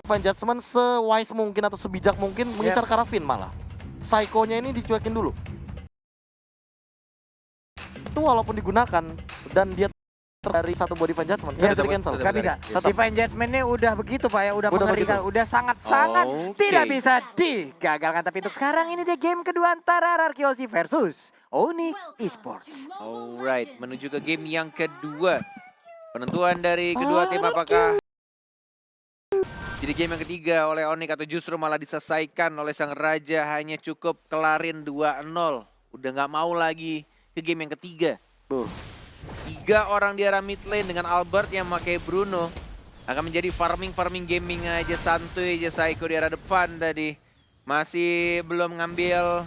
Divine Judgment se-wise mungkin atau sebijak mungkin mengincar Karafin malah. Psycho-nya ini dicuekin dulu. Itu walaupun digunakan dan dia dari satu buah Divine Judgment nggak bisa di-cancel. Nggak bisa. Tetap. Divine Judgment-nya udah begitu Pak ya, udah mengerikan, udah sangat-sangat tidak bisa digagalkan. Tapi untuk sekarang ini dia game kedua antara Arkeosi versus Onyx Esports. Alright, menuju ke game yang kedua. Penentuan dari kedua tim apakah jadi game yang ketiga oleh Onyx atau justru malah diselesaikan oleh sang raja, hanya cukup kelarin 2-0. Udah nggak mau lagi ke game yang ketiga. 3 orang di arah mid lane dengan Albert yang pakai Bruno. Akan menjadi farming gaming aja, santuy aja Psycho di arah depan tadi. Masih belum ngambil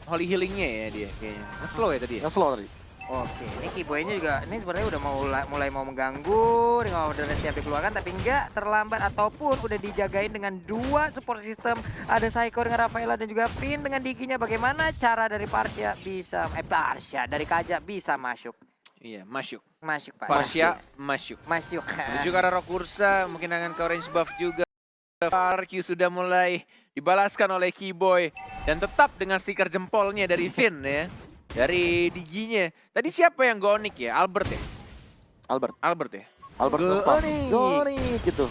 holy healingnya ya dia kayaknya. Nge-slow ya tadi ya? Nge-slow tadi. Oke, ini Keyboy-nya juga ini sebenarnya udah mulai mau mengganggu, udah siap dikeluarkan tapi enggak terlambat ataupun udah dijagain dengan 2 support system. Ada Psycho dengan Rafaela dan juga Finn dengan Diginya. Bagaimana cara dari Parsha bisa dari Kaja bisa masuk? Iya, masuk. Masuk Pak. Parsha masuk. Masuk. Menuju ke arah Rokursa, mungkin akan ke orange buff juga. RQ sudah mulai dibalaskan oleh Keyboy. Dan tetap dengan stiker jempolnya dari Finn ya. Dari Diginya. Tadi siapa yang gonik ya? Albert ya? Albert ya? Albert Gonik gitu.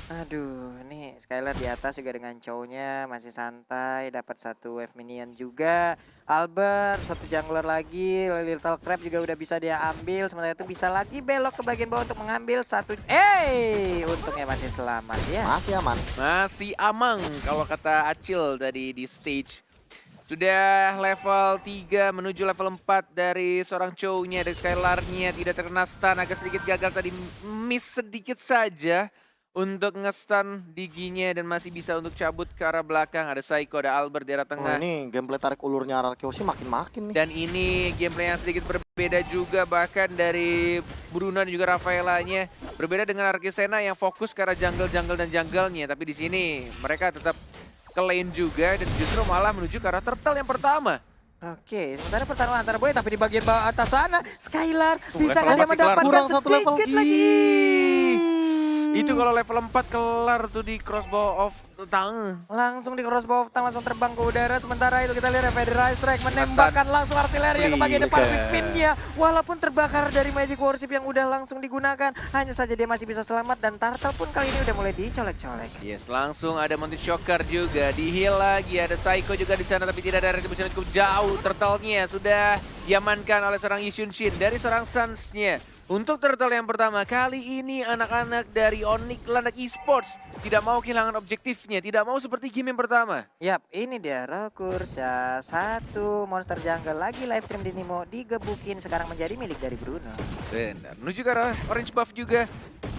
Aduh, ini Skylar di atas juga dengan cownya masih santai, dapat 1 wave minion juga. Albert, 1 jungler lagi, Little Crab juga udah bisa dia ambil. Sementara itu bisa lagi belok ke bagian bawah untuk mengambil 1. Untungnya masih selamat ya. Masih aman. Masih aman kalau kata Acil tadi di stage. Sudah level 3 menuju level 4 dari seorang Chow-nya, dari Skylar-nya. Tidak terkena stun, agak sedikit gagal tadi, miss sedikit saja untuk nge-stun Diginya dan masih bisa untuk cabut ke arah belakang. Ada Psycho, ada Albert di arah tengah. Ini gameplay tarik ulurnya Arkeosi makin-makin nih. Dan ini gameplay yang sedikit berbeda juga, bahkan dari Bruno dan juga Rafaela-nya. Berbeda dengan Arkesena yang fokus ke arah jungle dan jungle-nya. Tapi di sini mereka tetap ke lane juga dan justru malah menuju ke arah turtle yang pertama. Oke, sementara pertarungan antara Boy tapi di bagian bawah atas sana Skylar bisa level nggak dia 4 sih kelar. mendapatkan Kurang 1 level. sedikit lagi. Itu kalau level 4 kelar tuh di crossbow of tang. Langsung di crossbow langsung terbang ke udara. Sementara itu kita lihat Federal Strike menembakkan langsung artileri ke bagian depan Pipinnya. Walaupun terbakar dari Magic Warship yang udah langsung digunakan, hanya saja dia masih bisa selamat dan Turtle pun kali ini udah mulai dicolek-colek. Yes, langsung ada Mountain Shocker juga, di heal lagi, ada Psycho juga di sana tapi tidak ada retribution cukup jauh. Turtle-nya sudah diamankan oleh seorang Yishun Shin dari seorang Suns-nya. Untuk turtle yang pertama, kali ini anak-anak dari Onyx Landak Esports tidak mau kehilangan objektifnya, tidak mau seperti game yang pertama. Yap, ini dia Rokursa, 1 monster jungle lagi live stream di Nimo digebukin sekarang menjadi milik dari Bruno. Benar, menuju ke arah orange buff juga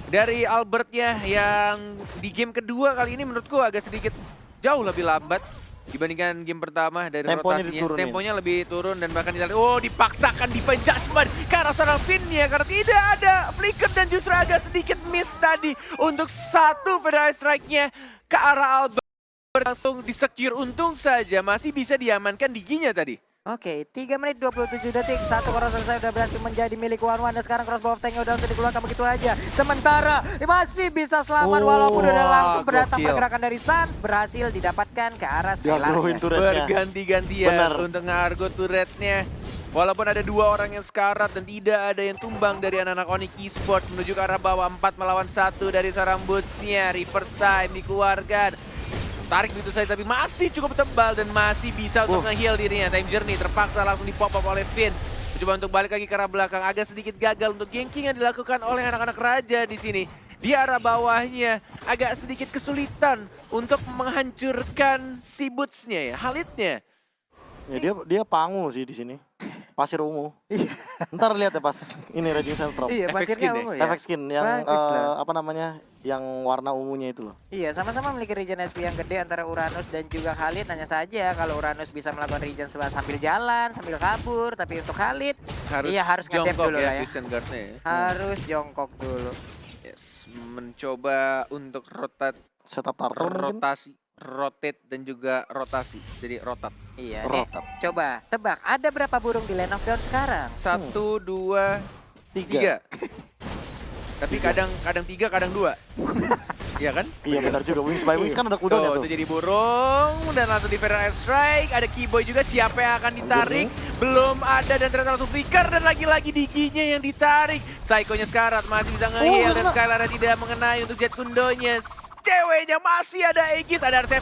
dari Albertnya yang di game kedua kali ini menurutku agak sedikit jauh lebih lambat dibandingkan game pertama dari Temponya rotasinya. diturunin. Temponya lebih turun dan bahkan kita lihat, dipaksakan Divine Judgment ke arah seorang Finn-nya karena tidak ada flicker dan justru agak sedikit miss tadi untuk 1 Federal Strike-nya ke arah Albert. Langsung di-secure, untung saja masih bisa diamankan Diginya tadi. Oke, 3 menit 27 detik. 1 koros selesai udah berhasil menjadi milik One dan sekarang crossbow of tank udah langsung dikeluarkan begitu aja. Sementara masih bisa selamat walaupun udah langsung berdatang gokil. pergerakan dari Suns berhasil didapatkan ke arah Skylar. Berganti-gantian untuk nge-argo turretnya. Walaupun ada 2 orang yang sekarat dan tidak ada yang tumbang dari anak-anak Onyx Esports menuju ke arah bawah 4 melawan 1 dari seorang Boots-nya. Reverse time dikeluarkan. Tarik begitu saja tapi masih cukup tebal dan masih bisa untuk nge-heal dirinya. Time Journey terpaksa langsung dipop-up oleh Finn. Coba untuk balik lagi ke arah belakang, agak sedikit gagal untuk ganking yang dilakukan oleh anak-anak raja di sini. Di arah bawahnya agak sedikit kesulitan untuk menghancurkan si Boots-nya ya, Khalid-nya. Ya dia pangu sih di sini. Pasir ungu. Ntar lihat ya pas ini Raging Sandstorm. Iya, Efek pasirnya skin ya? ungu ya. Efek skin yang Bagus lah. apa namanya? Yang warna ungunya itu loh. Iya, sama-sama memiliki regen SP yang gede antara Uranus dan juga Khalid. Hanya saja kalau Uranus bisa melakukan regen sambil jalan, sambil kabur. Tapi untuk Khalid, harus nge-dep jongkok dulu ya, lah ya. Vision Guard-nya ya. Harus jongkok dulu. Yes, mencoba untuk Setup turtle mungkin. rotate dan juga rotasi. Jadi rotat. Iya, nih. Coba tebak, ada berapa burung di Land of Dawn sekarang? 1, 2, 3. Tapi kadang 3, kadang 2. Iya kan? Iya benar juga, Wings by Wings kan ada cooldown ya Tuh, tuh. itu jadi burung dan langsung di Feral Air Strike. Ada Keyboy juga, siapa yang akan ditarik? Belum ada dan ternyata langsung flicker dan lagi-lagi Diginya yang ditarik. Psycho-nya sekarat masih bisa nge-heal dan Skylar tidak mengenai untuk Jet Kundonya. Ceweknya masih ada Aegis, ada R7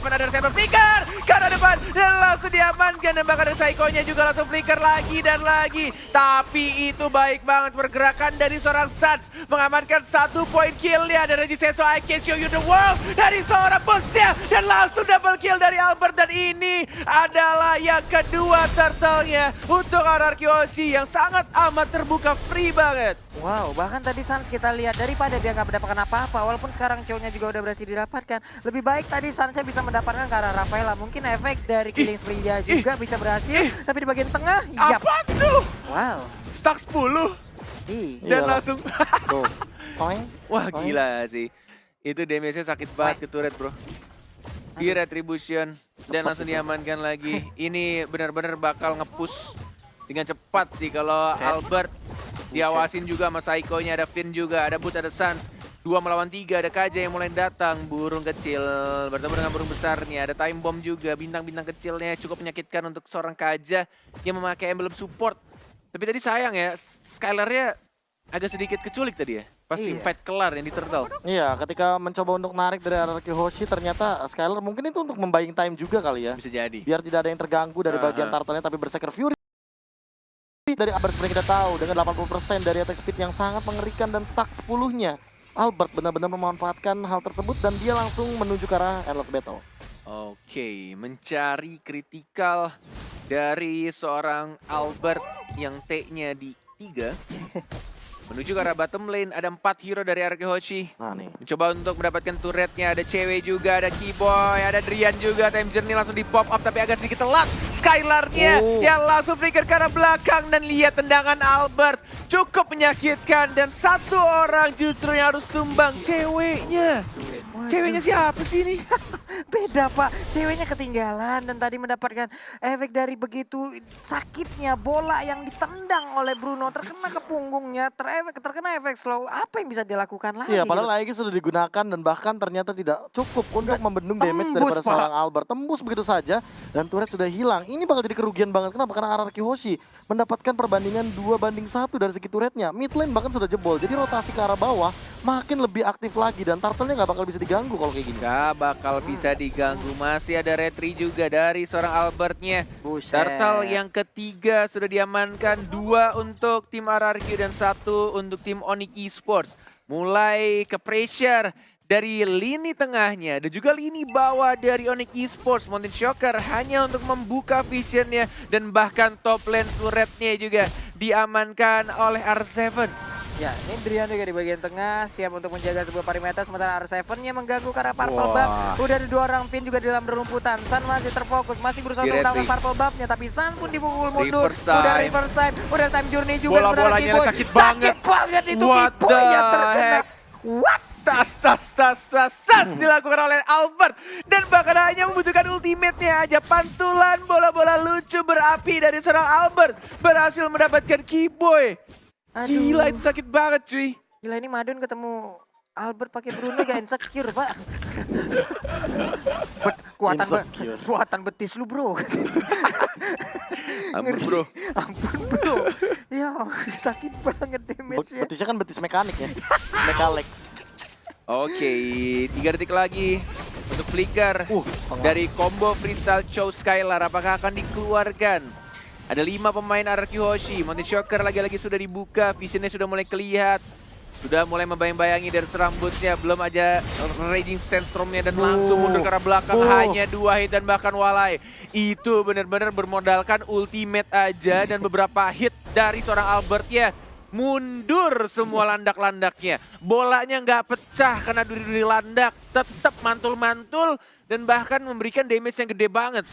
flicker ke arah depan dan langsung diamankan dan bahkan ada Psycho-nya juga langsung flicker lagi dan lagi. Tapi itu baik banget pergerakan dari seorang Suns mengamankan 1 poin kill-nya dari Regiseso. I can show you the world dari seorang Bosnya dan langsung double kill dari Albert dan ini adalah yang kedua turtle-nya untuk RRQ Hoshi yang sangat amat terbuka, free banget. Wow, bahkan tadi Suns kita lihat daripada dia nggak mendapatkan apa-apa, walaupun sekarang Chow-nya juga udah berhasil didapatkan. Lebih baik tadi Suns bisa mendapatkan ke arah Rafaela. Mungkin efek dari killing spree dia juga bisa berhasil, tapi di bagian tengah, yap. Apa tuh? Wow. Stuck 10 dan Iyalah. langsung Tuh. Toing. wah Toing. gila sih. Itu damage-nya sakit banget ke turret, bro. Di retribution dan langsung diamankan lagi. Ini benar-benar bakal nge-push dengan cepat sih kalau Albert diawasin juga sama Psycho-nya, ada Finn juga, ada Boots, ada Suns. 2 melawan 3, ada Kaja yang mulai datang, burung kecil bertemu dengan burung besarnya, ada Time Bomb juga, bintang-bintang kecilnya cukup menyakitkan untuk seorang Kaja yang memakai emblem support. Tapi tadi sayang ya, Skylar-nya agak sedikit keculik tadi ya, pas Iya. fight kelar yang di Turtle. Iya, ketika mencoba untuk narik dari RRQ Hoshi ternyata Skylar mungkin itu untuk membaying time juga kali ya. Bisa jadi. Biar tidak ada yang terganggu dari bagian turtle-nya tapi Berserker Fury dari Albert seperti kita tahu dengan 80% dari attack speed yang sangat mengerikan dan stack 10-nya. Albert benar-benar memanfaatkan hal tersebut dan dia langsung menuju ke arah Endless Battle. Oke, mencari kritikal dari seorang Albert yang T-nya di 3. Menuju ke arah bottom lane, ada 4 hero dari RRQ Hoshi. Nah nih. Mencoba untuk mendapatkan turretnya, ada cewek juga, ada Keyboy, ada Drian juga. Time Journey langsung di pop up tapi agak sedikit telat. Skylar-nya yang langsung flicker ke arah belakang dan lihat tendangan Albert. Cukup menyakitkan dan satu orang justru yang harus tumbang, ceweknya. Ceweknya siapa sih ini? Beda pak, ceweknya ketinggalan dan tadi mendapatkan efek dari begitu sakitnya bola yang ditendang oleh Bruno terkena ke punggungnya, terkena efek slow. Apa yang bisa dilakukan lagi? Iya, padahal Aegis sudah digunakan dan bahkan ternyata tidak cukup untuk membendung damage tembus, daripada Pak. seorang Albert. Tembus begitu saja dan turret sudah hilang. Ini bakal jadi kerugian banget. Kenapa? Karena RRQ Hoshi mendapatkan perbandingan 2-1 dari segi turretnya. Mid lane bahkan sudah jebol. Jadi rotasi ke arah bawah makin lebih aktif lagi dan turtle-nya nggak bakal bisa diganggu kalau kayak gini. Gak bakal bisa diganggu. Masih ada retri juga dari seorang Albertnya. Buset. Turtle yang ketiga sudah diamankan, 2 untuk tim RRQ dan 1 untuk tim Onyx Esports. Mulai ke pressure dari lini tengahnya dan juga lini bawah dari Onyx Esports. Mountain Shocker hanya untuk membuka visionnya dan bahkan top lane turretnya juga diamankan oleh R7. Ya, ini Drian juga di bagian tengah siap untuk menjaga sebuah perimeter sementara R7-nya mengganggu ke arah Purple Buff. Udah ada 2 orang Finn juga di dalam rumputan. Sun masih terfokus, masih berusaha untuk melawan Purple Buff-nya tapi Sun pun dipukul mundur. Udah reverse time, udah time journey juga. Bola-bolanya sakit banget itu What Keyboy yang the terkena. heck? What? Tas dilakukan oleh Albert dan bahkan hanya membutuhkan ultimate-nya aja. Pantulan bola-bola lucu berapi dari seorang Albert berhasil mendapatkan Keyboy. Aduh. Gila, itu sakit banget cuy. Gila ini Madun ketemu Albert pakai Bruno gak insecure pak. Insecure. Kuatan betis lu bro. Ampun bro. Ampun bro. Ya sakit banget damage-nya. Betisnya kan betis mekanik ya. Mekalex. Oke, 3 detik lagi untuk flicker dari combo freestyle Chow Skylar. Apakah akan dikeluarkan? Ada 5 pemain RRQ Hoshi. Mountain Shocker lagi-lagi sudah dibuka, visionnya sudah mulai kelihatan. Sudah mulai membayang-bayangi dari rambutnya, belum aja Raging Sandstorm-nya dan langsung mundur ke arah belakang. Hanya 2 hit dan bahkan walai. Itu benar-benar bermodalkan ultimate aja dan beberapa hit dari seorang Albert ya. Mundur semua landak-landaknya. Bolanya nggak pecah karena duri-duri landak. Tetap mantul-mantul dan bahkan memberikan damage yang gede banget.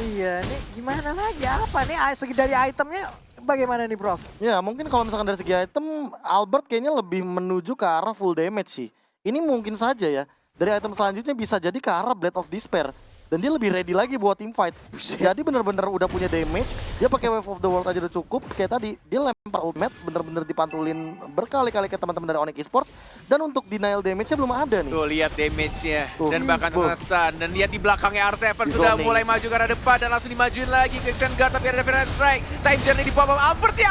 Iya, nih gimana lagi? Apa nih segi dari itemnya bagaimana nih, Prof? Ya, mungkin kalau misalkan dari segi item, Albert kayaknya lebih menuju ke arah full damage sih. Ini mungkin saja ya. Dari item selanjutnya bisa jadi ke arah Blade of Despair. Dan dia lebih ready lagi buat team fight. Jadi bener-bener udah punya damage. Dia pakai Wave of the World aja udah cukup. Kayak tadi, dia lempar ultimate, bener-bener dipantulin berkali-kali ke teman-teman dari Onyx Esports. Dan untuk denial damage-nya belum ada nih. Tuh lihat damage-nya Tuh. dan bahkan stun. Dan lihat di belakangnya R7 Di sudah zoning. mulai maju ke arah depan dan langsung dimajuin lagi ke Xengar, tapi ada Fire Strike. Time journey di pop-up Albert ya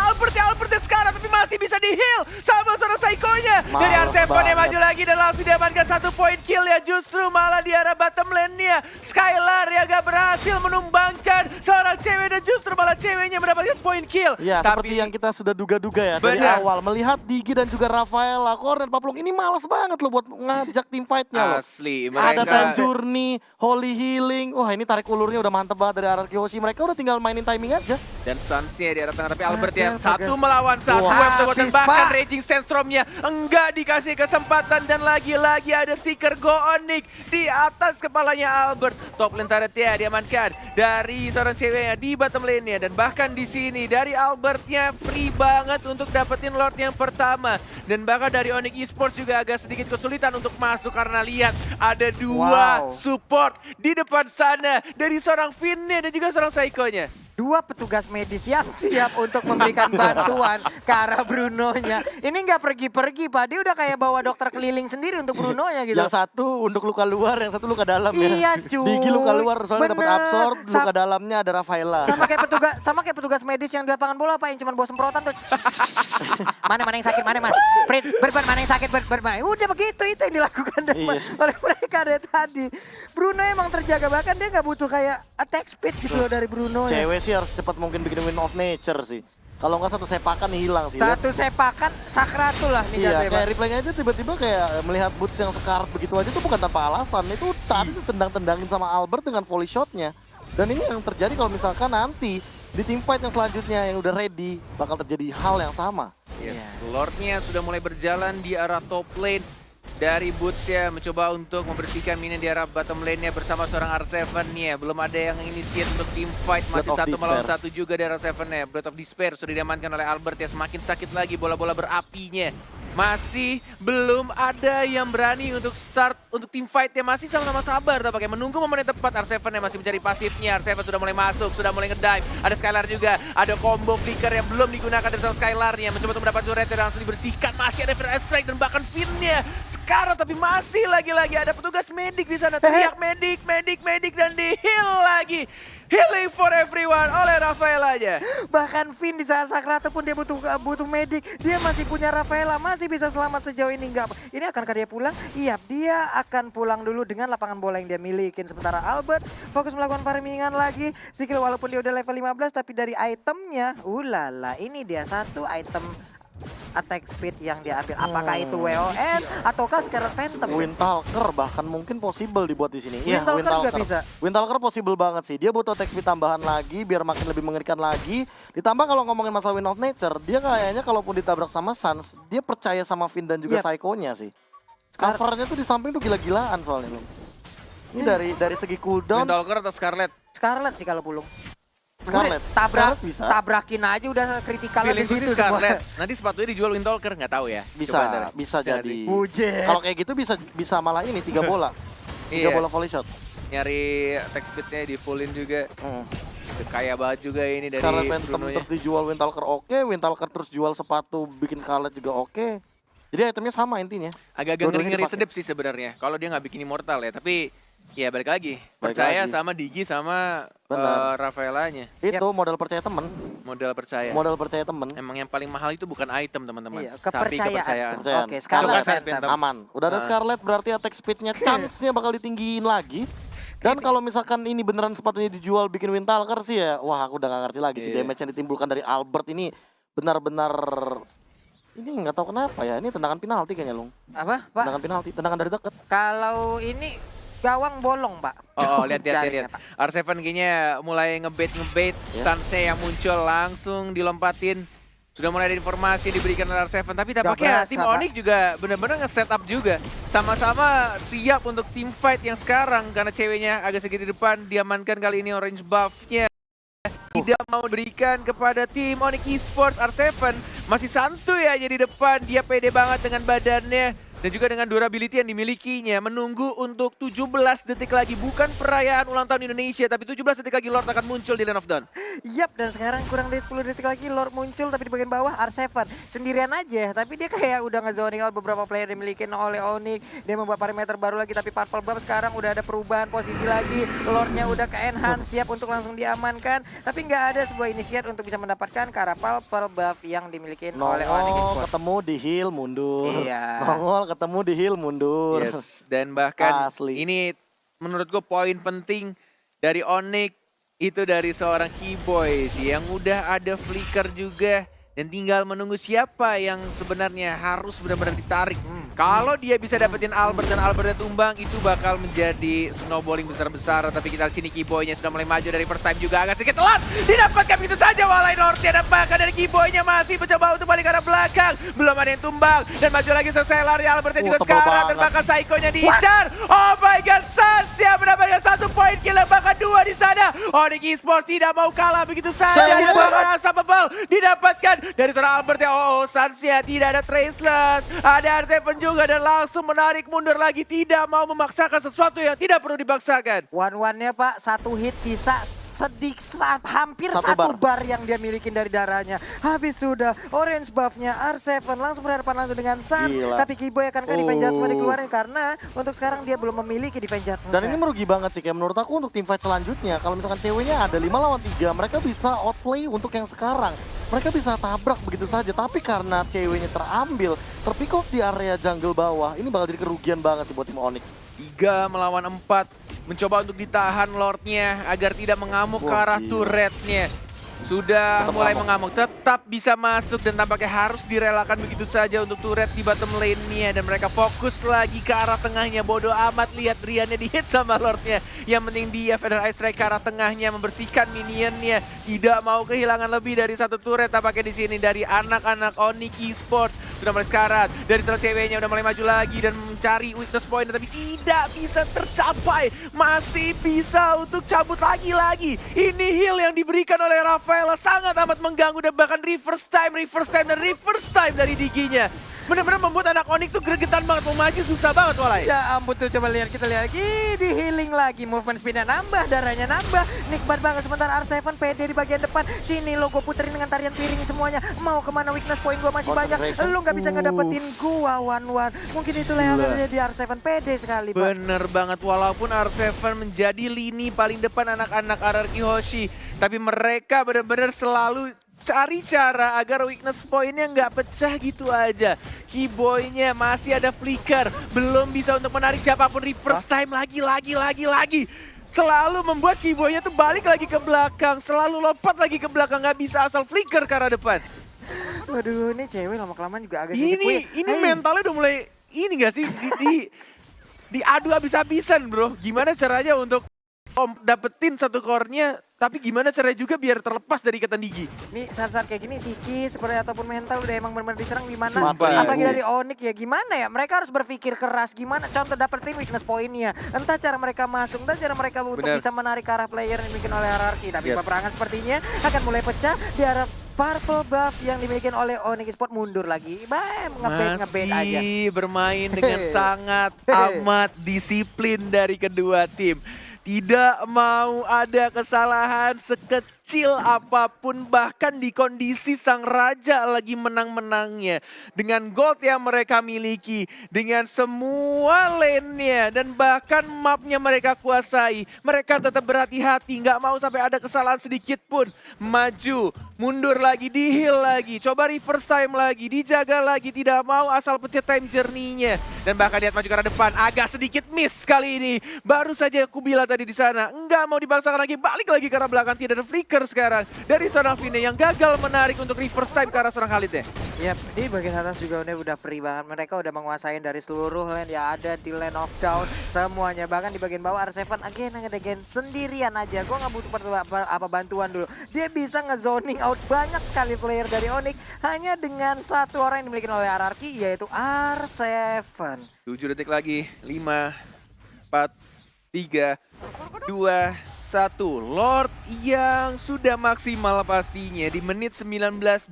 sekarang, tapi masih bisa di-heal sama seorang Psycho-nya. Dari Males R7 dia banget. maju lagi dan langsung diamankan 1 point kill ya, justru malah di arah bottom lane-nya. Skylar yang gak berhasil menumbangkan seorang cewek dan justru malah ceweknya mendapatkan point kill. Ya, seperti yang kita sudah duga-duga ya dari Benar. awal. Melihat Digi dan juga Rafaela, Korn dan Paplong ini males banget loh buat ngajak tim fight-nya loh. Asli, Ada mereka Time Journey, Holy Healing. Wah, ini tarik ulurnya udah mantep banget dari RRQ Hoshi. Mereka udah tinggal mainin timing aja. dan Suns-nya di arah tengah, tapi Albert ya Bagal. 1 melawan 1 Wah, dan habis, bahkan Pak. Raging Sandstorm-nya enggak dikasih kesempatan dan lagi-lagi ada Seeker Go Onyx di atas kepalanya Albert. Top lane turret-nya diamankan dari seorang ceweknya di bottom lane-nya, dan bahkan di sini dari Albert-nya free banget untuk dapetin Lord yang pertama, dan bahkan dari Onyx Esports juga agak sedikit kesulitan untuk masuk karena lihat ada dua Wow. support di depan sana dari seorang Finn-nya dan juga seorang Psycho-nya. 2 petugas medis yang siap untuk memberikan bantuan ke arah Bruno-nya. Ini nggak pergi-pergi, Pak. Dia udah kayak bawa dokter keliling sendiri untuk Bruno-nya gitu. Yang satu untuk luka luar, yang satu luka dalam ya. Iya, cuy. Digi luka luar soalnya dapat Bener. absorb, luka dalamnya ada Rafaela. Sama kayak petugas medis yang di lapangan bola, Pak, yang cuma bawa semprotan tuh. Mana yang sakit, mana. Prit, mana yang sakit, mana. Udah begitu, itu yang dilakukan oleh mereka dari tadi. Bruno emang terjaga, bahkan dia nggak butuh kayak attack speed gitu loh dari Bruno. Cewek sih harus cepat mungkin bikin win of nature sih. Kalau nggak satu sepakan hilang sih. Ya. Satu sepakan Sakratul lah nih Iya, jatuhnya, Pak. kayak replaynya aja tiba-tiba kayak melihat Boots yang sekarat begitu aja tuh bukan tanpa alasan. Itu tadi tuh tendang-tendangin sama Albert dengan volley shotnya. Dan ini yang terjadi kalau misalkan nanti di team fight yang selanjutnya yang udah ready bakal terjadi hal yang sama. Yes. Lordnya sudah mulai berjalan di arah top lane. Dari Boots ya mencoba untuk membersihkan minion di arah bottom lane-nya bersama seorang R7-nya. Belum ada yang initiate untuk team fight, masih Blood of 1 melawan Despair. 1 juga dari R7-nya. Blood of Despair sudah diamankan oleh Albert ya, semakin sakit lagi bola-bola berapinya. Masih belum ada yang berani untuk start untuk team fight-nya, masih sama-sama sabar tampaknya menunggu momen yang tepat. R7 yang masih mencari pasifnya, R7 sudah mulai masuk, sudah mulai ngedive. Ada Skylar juga, ada combo flicker yang belum digunakan dari seorang Skylar-nya, mencoba untuk mendapat turret dan langsung dibersihkan. Masih ada Fire Strike dan bahkan Finn-nya sekarang, tapi masih lagi-lagi ada petugas medik di sana, teriak medik dan di-heal lagi. Healing for everyone oleh Rafaela aja. Bahkan Finn di saat Sakratu pun dia butuh medik. Dia masih punya Rafaela, masih bisa selamat sejauh ini. Enggak, ini akankah dia pulang? Iya, dia akan pulang dulu dengan lapangan bola yang dia milikin. Sementara Albert fokus melakukan farmingan lagi. Sedikit walaupun dia udah level 15, tapi dari itemnya, ulala, ini dia satu item attack speed yang dia ambil. Apakah itu WON ataukah Scarlet Phantom? Windtalker bahkan mungkin possible dibuat di sini. Iya, Windtalker juga bisa. Windtalker possible banget sih. Dia butuh attack speed tambahan lagi biar makin lebih mengerikan lagi. Ditambah kalau ngomongin masalah Wind of Nature, dia kayaknya kalaupun ditabrak sama Suns, dia percaya sama Finn dan juga Yep. Psycho-nya sih. Covernya tuh di samping tuh gila-gilaan soalnya. Bang. Ini dari segi cooldown, Windtalker atau Scarlet? Scarlet sih kalau pulung. Scarlet. Udah, Scarlet bisa. tabrakin aja udah kritikal di Feeling situ itu semua. Scarlet. Nanti sepatunya dijual Windtalker, nggak tahu ya. Bisa, bisa jadi. Bujet. Kalau kayak gitu bisa malah ini 3 bola. 3 Iya. bola volley shot. Nyari attack speednya di fullin juga. Kaya banget juga ini dari Scarlet Phantom Bruno-nya. terus dijual Windtalker oke, Windtalker terus jual sepatu bikin Scarlet juga oke. Jadi itemnya sama intinya. Agak-agak Dua-duanya ngeri-ngeri dipakai. sedep sih sebenarnya. Kalau dia nggak bikin immortal ya, tapi ya balik lagi. Balik Percaya lagi. sama Digi sama Benar. Rafaelanya. Itu modal percaya temen. Modal percaya. Modal percaya temen. Emang yang paling mahal itu bukan item teman-teman, Iya, tapi kepercayaan. kepercayaan. Kepercayaan. Oke, Kalau Scarlet nggak Phantom. aman. Udah ada Ah. Scarlet berarti attack speednya chance-nya bakal ditinggiin lagi. Dan kalau misalkan ini beneran sepatunya dijual bikin Windtalker sih ya, wah aku udah gak ngerti lagi sih Iya. damage yang ditimbulkan dari Albert ini benar-benar ini nggak tahu kenapa ya, ini tendangan penalti kayaknya Lung. Apa, Pak? Tendangan penalti, tendangan dari deket. Kalau ini gawang bolong, Pak. Oh, lihat. Jaringnya, Pak. R7 kayaknya mulai ngebait Ya. Sunset yang muncul langsung dilompatin. Sudah mulai ada informasi diberikan oleh R7, tapi tampaknya berasa, tim Pak. Onyx juga benar-benar nge-setup juga. Sama-sama siap untuk team fight yang sekarang karena ceweknya agak sedikit di depan, diamankan kali ini orange buff-nya. Tidak mau berikan kepada tim Onyx Esports. R7 masih santuy aja di depan, dia pede banget dengan badannya. Dan juga dengan durability yang dimilikinya, menunggu untuk 17 detik lagi. Bukan perayaan ulang tahun Indonesia, tapi 17 detik lagi Lord akan muncul di Lane of Dawn. Yap, dan sekarang kurang dari 10 detik lagi Lord muncul, tapi di bagian bawah R7 sendirian aja. Tapi dia kayak udah nge-zoning out beberapa player yang dimiliki oleh Onyx. Dia membuat parameter baru lagi, tapi Purple Buff sekarang udah ada perubahan posisi lagi. Lordnya udah ke-enhance, siap untuk langsung diamankan. Tapi nggak ada sebuah inisiat untuk bisa mendapatkan ke arah Purple Buff yang dimiliki oleh Onyx Esports. Ketemu di heal mundur. Iya. Nongol ketemu di heal mundur. Yes, dan bahkan Asli. ini menurut gue poin penting dari Onyx itu dari seorang Keyboy sih yang udah ada flicker juga dan tinggal menunggu siapa yang sebenarnya harus benar-benar ditarik. Kalau dia bisa dapetin Albert dan Albertnya tumbang, itu bakal menjadi snowballing besar-besaran. Tapi kita di sini Keyboy-nya sudah mulai maju dari first time juga agak sedikit telat. Didapatkan begitu saja walai Lordnya, dan bahkan dari Keyboy-nya masih mencoba untuk balik ke arah belakang. Belum ada yang tumbang dan maju lagi selesai lari. Albertnya juga tebal sekarang dan banget. bahkan Psycho-nya diincar. Oh my god, Sansia mendapatkan 1 poin kill dan bahkan 2 di sana. Onyx Esports tidak mau kalah begitu saja. Dan bahkan Unstoppable didapatkan dari seorang Albertnya. Oh, Sansia tidak ada Traceless. Ada R7 juga dan langsung menarik mundur lagi. Tidak mau memaksakan sesuatu yang tidak perlu dipaksakan. One-one-nya Pak, 1 hit sisa hampir Satu satu bar yang dia milikin dari darahnya. Habis sudah orange buff-nya R7 langsung berhadapan langsung dengan Sans. Gila. Tapi Keyboy akan defense judgment dikeluarin karena untuk sekarang dia belum memiliki defense judgment. Dan ini merugi banget sih, kayak menurut aku untuk team fight selanjutnya, kalau misalkan ceweknya ada 5 lawan 3, mereka bisa outplay untuk yang sekarang. Mereka bisa tabrak begitu saja, tapi karena ceweknya terambil, terpick off di area jungle bawah, ini bakal jadi kerugian banget sih buat tim Onyx. 3 melawan 4. Mencoba untuk ditahan Lordnya agar tidak mengamuk ke arah Gila. turretnya. Sudah Tetap mulai ngamuk. mengamuk, tetap bisa masuk dan tampaknya harus direlakan begitu saja untuk turret di bottom lane-nya. Dan mereka fokus lagi ke arah tengahnya, bodoh amat lihat Riannya di-hit sama Lordnya. Yang penting dia Feather Ice Strike ke arah tengahnya, membersihkan minionnya. Tidak mau kehilangan lebih dari 1 turret tampaknya di sini dari anak-anak Onyx Esports. Sudah mulai sekarat, dari turret ceweknya udah mulai maju lagi dan mencari weakness point, tapi tidak bisa tercapai. Masih bisa untuk cabut lagi-lagi. Ini heal yang diberikan oleh Rafaela sangat amat mengganggu dan bahkan reverse time dan reverse time dari Diginya. Benar-benar membuat anak Onyx tuh gregetan banget, mau maju susah banget Walai. Ya ampun tuh, coba lihat, kita lihat lagi di healing lagi, movement speednya nambah, darahnya nambah, nikmat banget. Sementara R7 PD di bagian depan, sini lo gue puterin dengan tarian piring semuanya. Mau kemana, weakness point gua masih banyak, lu nggak bisa ngedapetin gua one-one. Mungkin itulah yang ada di R7 PD sekali Pak. Bener banget, walaupun R7 menjadi lini paling depan anak-anak RRQ Hoshi, tapi mereka benar-benar selalu cari cara agar weakness point-nya nggak pecah gitu aja. Keyboy-nya masih ada flicker, belum bisa untuk menarik siapapun. Reverse time lagi. Selalu membuat Keyboy-nya tuh balik lagi ke belakang, selalu lompat lagi ke belakang, nggak bisa asal flicker ke arah depan. Waduh, ini cewek lama-kelamaan juga agak sedikit weird. Ini mentalnya udah mulai ini nggak sih diadu habis-habisan bro. Gimana caranya untuk dapetin 1 core-nya, tapi gimana caranya juga biar terlepas dari ikatan Digi. Nih saat-saat kayak gini psikis seperti ataupun mental udah emang benar-benar diserang gimana. Sumpah, Apalagi ya. dari Onyx ya gimana ya, mereka harus berpikir keras gimana contoh dapetin weakness poinnya. Entah cara mereka masuk, entah cara mereka untuk Bener. bisa menarik ke arah player yang dimiliki oleh RRQ. Tapi Yep. peperangan sepertinya akan mulai pecah di arah purple buff yang dimiliki oleh Onyx Esports mundur lagi. Ngebet aja. Masih bermain dengan sangat amat disiplin dari kedua tim. Tidak mau ada kesalahan sekecil apapun, bahkan di kondisi sang raja lagi menang-menangnya. Dengan gold yang mereka miliki, dengan semua lane-nya, dan bahkan mapnya mereka kuasai. Mereka tetap berhati-hati, nggak mau sampai ada kesalahan sedikit pun. Maju, mundur lagi, di-heal lagi, coba reverse time lagi, dijaga lagi, tidak mau asal pencet time journey-nya. Dan bahkan lihat maju ke arah depan, agak sedikit miss kali ini. Baru saja aku bilang tadi di sana, nggak mau dibangsakan lagi, balik lagi ke arah belakang, tidak ada flicker sekarang. Dari seorang Vine yang gagal menarik untuk reverse time ke arah seorang Khalid ya. Yap, di bagian atas juga udah free banget. Mereka udah menguasain dari seluruh lane yang ada di Lane of Dawn semuanya. Bahkan di bagian bawah R7 again sendirian aja. Gue nggak butuh apa bantuan dulu. Dia bisa nge-zoning out banyak sekali player dari Onyx hanya dengan 1 orang yang dimiliki oleh RRQ, yaitu R7. 7 detik lagi, 5, 4, 3, 2, 1. Lord yang sudah maksimal pastinya di menit 19.27.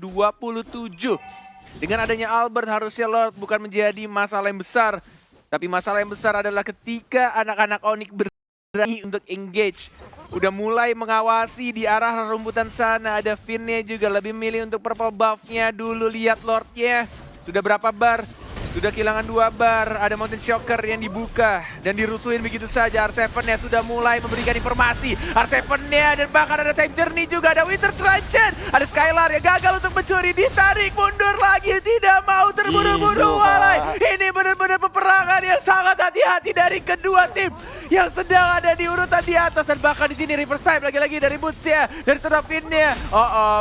Dengan adanya Albert harusnya Lord bukan menjadi masalah yang besar. Tapi masalah yang besar adalah ketika anak-anak Onyx berani untuk engage. Udah mulai mengawasi di arah rumputan sana. Ada Finn-nya juga lebih milih untuk purple buff-nya dulu. Lihat Lord-nya. Sudah berapa bar? Sudah kehilangan 2 bar. Ada Mountain Shocker yang dibuka dan dirusuhin begitu saja. R7-nya sudah mulai memberikan informasi. R7-nya dan bahkan ada Time Journey juga. Ada Winter Trident. Ada Skylar yang gagal untuk mencuri. Ditarik mundur lagi. Tidak mau terburu-buru. Walai. Ini benar-benar peperangan yang sangat hati-hati dari kedua tim yang sedang ada di urutan di atas. Dan bahkan di sini reverse side lagi-lagi dari Boots-nya. Dari Serapin-nya.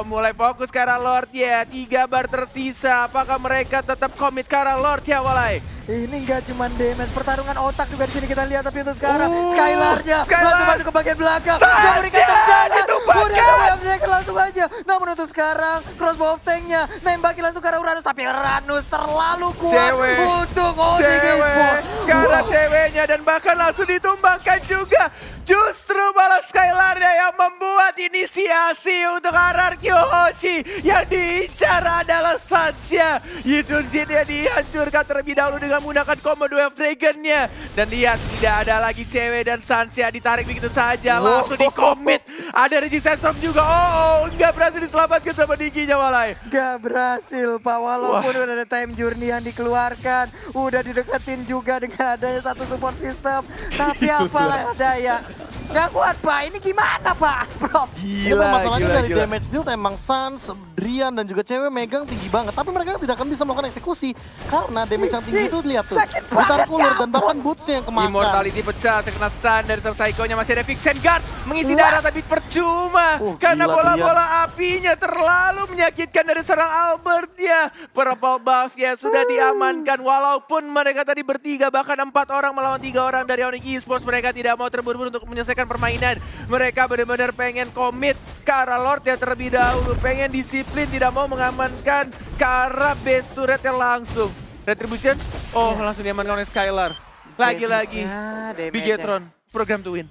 Mulai fokus ke arah Lord ya. 3 bar tersisa. Apakah mereka tetap komit ke arah Lord ya, Walai? Ini nggak cuma damage, pertarungan otak juga di sini kita lihat. Tapi untuk sekarang Skylar-nya langsung masuk ke bagian belakang. Dia berikan tendangan. Udah wave breaker langsung aja. Namun untuk sekarang crossbow of tank-nya nembakin langsung ke arah Uranus. Tapi Uranus terlalu kuat untuk Onyx Esports. Sekarang ceweknya dan bahkan langsung ditumbangkan juga. Justru malah Skylar-nya yang membuat inisiasi untuk RRQ Hoshi. Yang diincar adalah Sansya. Yijun Jin-nya dihancurkan terlebih dahulu dengan menggunakan combo Wave Dragon-nya. Dan lihat tidak ada lagi cewek dan Sansya ditarik begitu saja. Langsung di-commit. Ada Resistance Storm juga. Nggak berhasil diselamatkan sama Diginya, Walai. Nggak berhasil Pak, walaupun udah ada Time Journey yang dikeluarkan. Udah dideketin juga dengan adanya satu support system. Tapi apalah daya. Nggak kuat Pak, ini gimana Pak? Bro. Gila, masalahnya dari damage deal emang Sans, Drian dan juga cewek megang tinggi banget. Tapi mereka tidak akan bisa melakukan eksekusi. Karena damage yang tinggi itu lihat tuh. Ditarik ulur dan bahkan Boots-nya yang kemakan. Immortality pecah, terkena stun dari Psycho-nya. Masih ada Vixen Guard mengisi darah tapi percuma. Karena bola-bola apinya terlalu menyakitkan dari serang Albert ya. Purple buff ya sudah diamankan. Walaupun mereka tadi bertiga bahkan 4 orang melawan 3 orang dari Onyx Esports. Mereka tidak mau terburu-buru untuk menyelesaikan permainan. Mereka benar-benar pengen komit ke arah Lord ya terlebih dahulu. Pengen disiplin, tidak mau mengamankan ke arah base turretnya langsung. Retribution, langsung diamankan oleh Skylar. Lagi-lagi, Bigetron, program to win.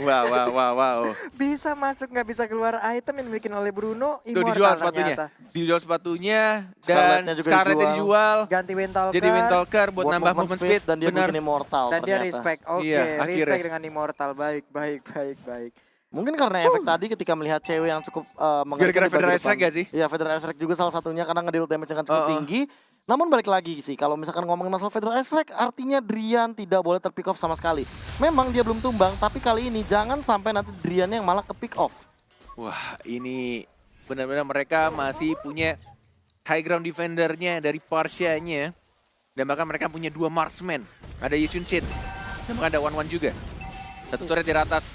Wow. Bisa masuk nggak bisa keluar item yang dimiliki oleh Bruno. Tuh, dijual sepatunya. Dijual sepatunya dan Scarlet-nya juga Scarlet-nya dijual. Ganti Windtalker. Jadi Windtalker buat nambah movement speed. dan dia Benar. bikin immortal Dan dia ternyata. respect. Oke, Iya, akhirnya. respect dengan Immortal. Baik. Mungkin karena efek tadi ketika melihat cewek yang cukup Gara-gara Federal Strike gak sih? Iya, Federal Strike juga salah satunya karena ngedeal damage yang cukup tinggi. Namun balik lagi sih, kalau misalkan ngomongin masalah Federal Strike, artinya Drian tidak boleh terpick off sama sekali. Memang dia belum tumbang, tapi kali ini jangan sampai nanti Drian yang malah ke pick off. Wah, ini benar-benar mereka masih punya high ground defendernya dari Parsia-nya. Dan bahkan mereka punya 2 marksman. Ada Yisun Chin, dan bahkan ada Wan juga. Satu turret di atas.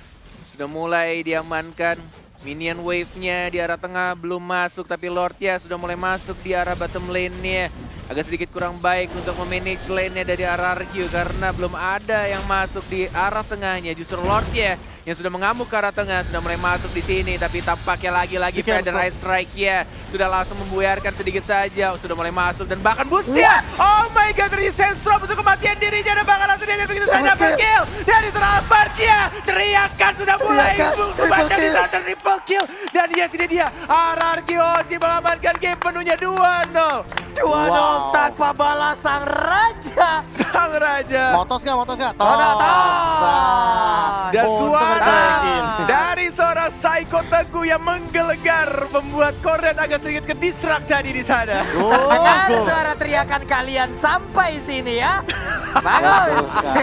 Sudah mulai diamankan. Minion wave-nya di arah tengah belum masuk, tapi Lord-nya sudah mulai masuk di arah bottom lane-nya. Agak sedikit kurang baik untuk memanage lane-nya dari RRQ karena belum ada yang masuk di arah tengahnya. Justru Lord-nya yang sudah mengamuk ke arah tengah sudah mulai masuk di sini, tapi tampaknya lagi-lagi Federal Strike-nya sudah langsung membuyarkan sedikit saja. Sudah mulai masuk dan bahkan Boots-nya. Oh my god, Resistance Storm untuk kematian dirinya dan bahkan langsung dia begitu saja double kill dari Albert-nya. Teriakan sudah mulai memandang di sana triple kill dan yes ini dia RRQ Hoshi mengamankan game penuhnya 2-0. 2-0 tanpa balas sang raja. Sang raja. Motos nggak? Dan Untung suara dicekin. dari seorang Psycho Teguh yang menggelegar membuat Kornet agak sedikit ke-distract tadi di sana. Dengar suara teriakan kalian sampai sini ya. Bagus.